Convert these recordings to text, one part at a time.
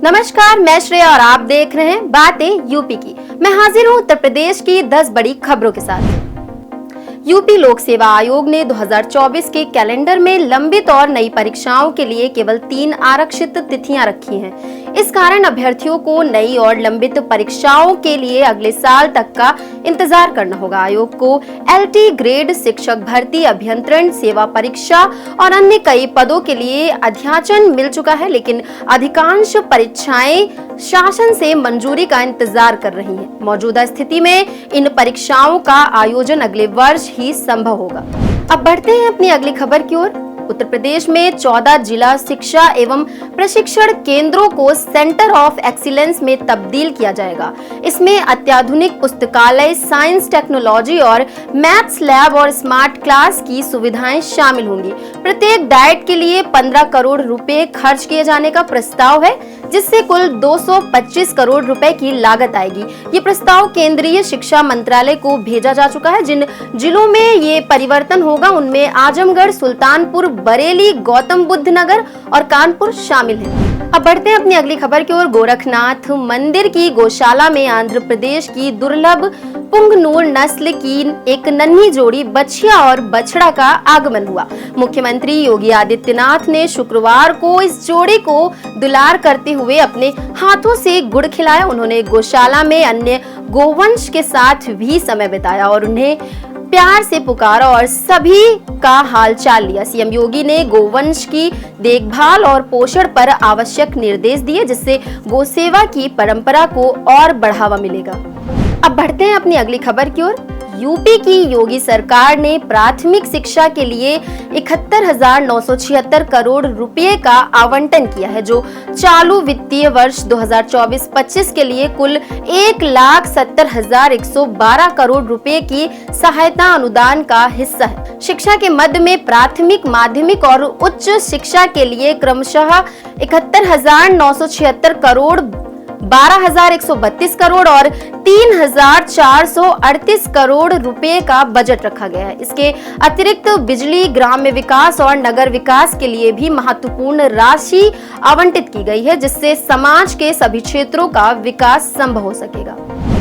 नमस्कार, मैं श्रेया और आप देख रहे हैं बातें यूपी की। मैं हाजिर हूं उत्तर प्रदेश की 10 बड़ी खबरों के साथ। यूपी लोक सेवा आयोग ने 2024 के कैलेंडर में लंबित और नई परीक्षाओं के लिए केवल 3 आरक्षित तिथियां रखी हैं। इस कारण अभ्यर्थियों को नई और लंबित परीक्षाओं के लिए अगले साल तक का इंतजार करना होगा। आयोग को एलटी ग्रेड शिक्षक भर्ती, अभियंत्रण सेवा परीक्षा और अन्य कई पदों के लिए अध्याचन मिल चुका है, लेकिन अधिकांश परीक्षाएं शासन से मंजूरी का इंतजार कर रही हैं। मौजूदा स्थिति में इन परीक्षाओं का आयोजन अगले वर्ष ही संभव होगा। अब बढ़ते हैं अपनी अगली खबर की ओर। उत्तर प्रदेश में 14 जिला शिक्षा एवं प्रशिक्षण केंद्रों को सेंटर ऑफ एक्सीलेंस में तब्दील किया जाएगा। इसमें अत्याधुनिक पुस्तकालय, साइंस, टेक्नोलॉजी और मैथ्स लैब और स्मार्ट क्लास की सुविधाएं शामिल होंगी। प्रत्येक डाइट के लिए 15 करोड़ रुपए खर्च किए जाने का प्रस्ताव है, जिससे कुल 225 करोड़ रुपए की लागत आएगी। ये प्रस्ताव केंद्रीय शिक्षा मंत्रालय को भेजा जा चुका है। जिन जिलों में ये परिवर्तन होगा उनमें आजमगढ़, सुल्तानपुर, बरेली, गौतम बुद्ध नगर और कानपुर शामिल हैं। अब बढ़ते हैं अपनी अगली खबर की ओर। गोरखनाथ मंदिर की गौशाला में आंध्र प्रदेश की दुर्लभ पुंगनूर नस्ल की एक नन्ही जोड़ी बछिया और बछड़ा का आगमन हुआ। मुख्यमंत्री योगी आदित्यनाथ ने शुक्रवार को इस जोड़ी को दुलार करते हुए अपने हाथों से गुड़ खिलाया। उन्होंने गौशाला में अन्य गोवंश के साथ भी समय बिताया और उन्हें प्यार से पुकारा और सभी का हाल चाल लिया। सीएम योगी ने गोवंश की देखभाल और पोषण पर आवश्यक निर्देश दिए, जिससे गोसेवा की परंपरा को और बढ़ावा मिलेगा। अब बढ़ते हैं अपनी अगली खबर की ओर। यूपी की योगी सरकार ने प्राथमिक शिक्षा के लिए 71,976 करोड़ रुपए का आवंटन किया है, जो चालू वित्तीय वर्ष 2024-25 के लिए कुल 1,70,112 करोड़ रुपए की सहायता अनुदान का हिस्सा है। शिक्षा के मध्य में प्राथमिक, माध्यमिक और उच्च शिक्षा के लिए क्रमशः 71,976 करोड़, 12,132 करोड़ और 3,438 करोड़ रुपए का बजट रखा गया है। इसके अतिरिक्त बिजली, ग्राम्य विकास और नगर विकास के लिए भी महत्वपूर्ण राशि आवंटित की गई है, जिससे समाज के सभी क्षेत्रों का विकास संभव हो सकेगा।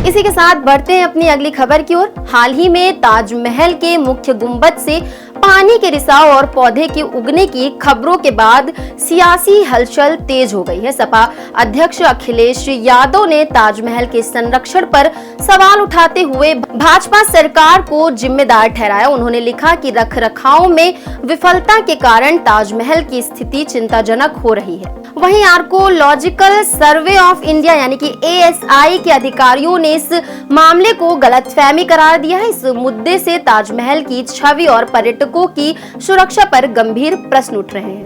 इसी के साथ बढ़ते हैं अपनी अगली खबर की ओर। हाल ही में ताजमहल के मुख्य गुंबद से पानी के रिसाव और पौधे के उगने की खबरों के बाद सियासी हलचल तेज हो गई है। सपा अध्यक्ष अखिलेश यादव ने ताजमहल के संरक्षण पर सवाल उठाते हुए भाजपा सरकार को जिम्मेदार ठहराया। उन्होंने लिखा कि रखरखाव में विफलता के कारण ताजमहल की स्थिति चिंताजनक हो रही है। वहीं आर्कोलॉजिकल सर्वे ऑफ इंडिया यानी कि ASI के अधिकारियों ने इस मामले को गलतफहमी करार दिया है। इस मुद्दे से ताजमहल की छवि और पर्यटकों की सुरक्षा पर गंभीर प्रश्न उठ रहे हैं।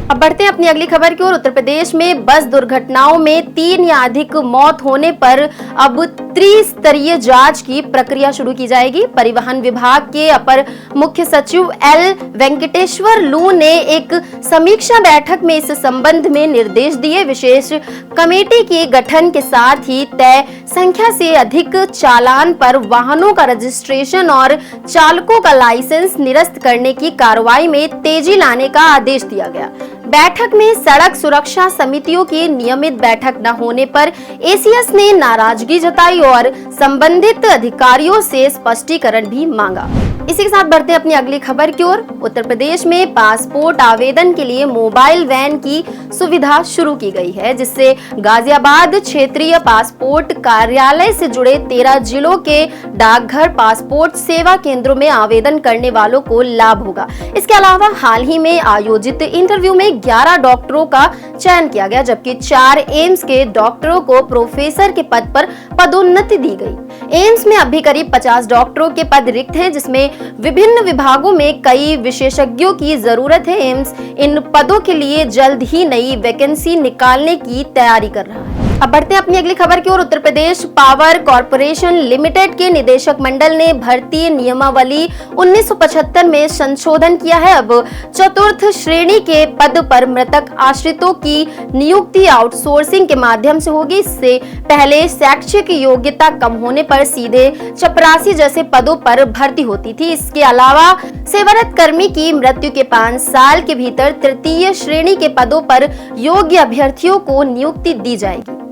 अब बढ़ते हैं अपनी अगली खबर की ओर। उत्तर प्रदेश में बस दुर्घटनाओं में 3 या अधिक मौत होने पर अब त्रिस्तरीय जांच की प्रक्रिया शुरू की जाएगी। परिवहन विभाग के अपर मुख्य सचिव L वेंकटेश्वर लू ने एक समीक्षा बैठक में इस संबंध में निर्देश दिए। विशेष कमेटी के गठन के साथ ही तय संख्या से अधिक चालान पर वाहनों का रजिस्ट्रेशन और चालकों का लाइसेंस निरस्त करने की कार्रवाई में तेजी लाने का आदेश दिया गया। बैठक में सड़क सुरक्षा समितियों की नियमित बैठक न होने पर ACS ने नाराजगी जताई और संबंधित अधिकारियों से स्पष्टीकरण भी मांगा। इसी के साथ बढ़ते हैं अपनी अगली खबर की ओर। उत्तर प्रदेश में पासपोर्ट आवेदन के लिए मोबाइल वैन की सुविधा शुरू की गई है, जिससे गाजियाबाद क्षेत्रीय पासपोर्ट कार्यालय से जुड़े 13 जिलों के डाकघर पासपोर्ट सेवा केंद्रों में आवेदन करने वालों को लाभ होगा। इसके अलावा हाल ही में आयोजित इंटरव्यू में 11 डॉक्टरों का चयन किया गया, जबकि 4 एम्स के डॉक्टरों को प्रोफेसर के पद पर पदोन्नति दी गई। एम्स में अभी करीब 50 डॉक्टरों के पद रिक्त हैं, जिसमें विभिन्न विभागों में कई विशेषज्ञों की जरूरत है। एम्स इन पदों के लिए जल्द ही नई वैकेंसी निकालने की तैयारी कर रहा है। अब बढ़ते हैं अपनी अगली खबर की ओर। Uttar Pradesh power corporation limited के निदेशक मंडल ने भर्ती नियमावली 1975 में संशोधन किया है। अब चतुर्थ श्रेणी के पद पर मृतक आश्रितों की नियुक्ति आउटसोर्सिंग के माध्यम से होगी। इससे पहले शैक्षिक योग्यता कम होने पर सीधे चपरासी जैसे पदों पर भर्ती होती थी। इसके अलावा सेवारत कर्मी की मृत्यु के 5 साल के भीतर तृतीय श्रेणी के पदों पर योग्य अभ्यर्थियों को नियुक्ति दी जाएगी।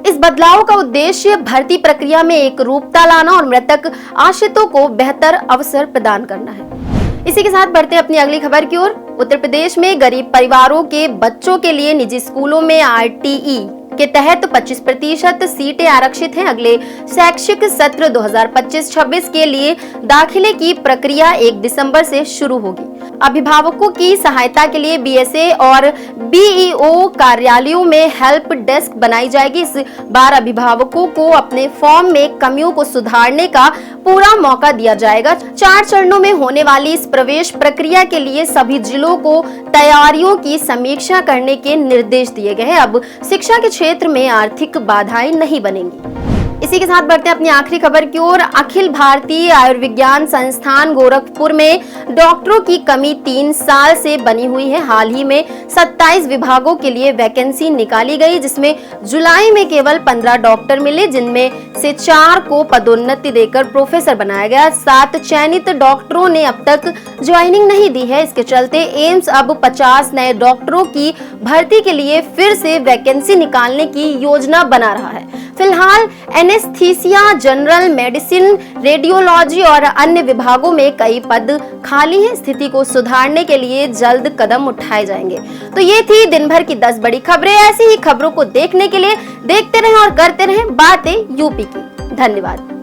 इस बदलाव का उद्देश्य भर्ती प्रक्रिया में एक रूपता लाना और मृतक आश्रितों को बेहतर अवसर प्रदान करना है। इसी के साथ बढ़ते अपनी अगली खबर की ओर। उत्तर प्रदेश में गरीब परिवारों के बच्चों के लिए निजी स्कूलों में RTE के तहत 25% सीटें आरक्षित हैं। अगले शैक्षिक सत्र 2025-26 के लिए दाखिले की प्रक्रिया 1 दिसंबर से शुरू होगी। अभिभावकों की सहायता के लिए BSA और BEO कार्यालयों में हेल्प डेस्क बनाई जाएगी। इस बार अभिभावकों को अपने फॉर्म में कमियों को सुधारने का पूरा मौका दिया जाएगा। 4 चरणों में होने वाली इस प्रवेश प्रक्रिया के लिए सभी जिलों को तैयारियों की समीक्षा करने के निर्देश दिए गए हैं। अब शिक्षा के क्षेत्र में आर्थिक बाधाएं नहीं बनेंगी। इसी के साथ बढ़ते हैं अपनी आखिरी खबर की ओर। अखिल भारतीय आयुर्विज्ञान संस्थान गोरखपुर में डॉक्टरों की कमी 3 साल से बनी हुई है। हाल ही में 27 विभागों के लिए वैकेंसी निकाली गई, जिसमें जुलाई में केवल 15 डॉक्टर मिले, जिनमें से 4 को पदोन्नति देकर प्रोफेसर बनाया गया। 7 चयनित डॉक्टरों ने अब तक ज्वाइनिंग नहीं दी है। इसके चलते एम्स अब 50 नए डॉक्टरों की भर्ती के लिए फिर से वैकेंसी निकालने की योजना बना रहा है। फिलहाल एनेस्थीसिया, जनरल मेडिसिन, रेडियोलॉजी और अन्य विभागों में कई पद खाली हैं। स्थिति को सुधारने के लिए जल्द कदम उठाए जाएंगे। तो ये थी दिन भर की 10 बड़ी खबरें। ऐसी ही खबरों को देखने के लिए देखते रहें और करते रहें बातें यूपी की। धन्यवाद।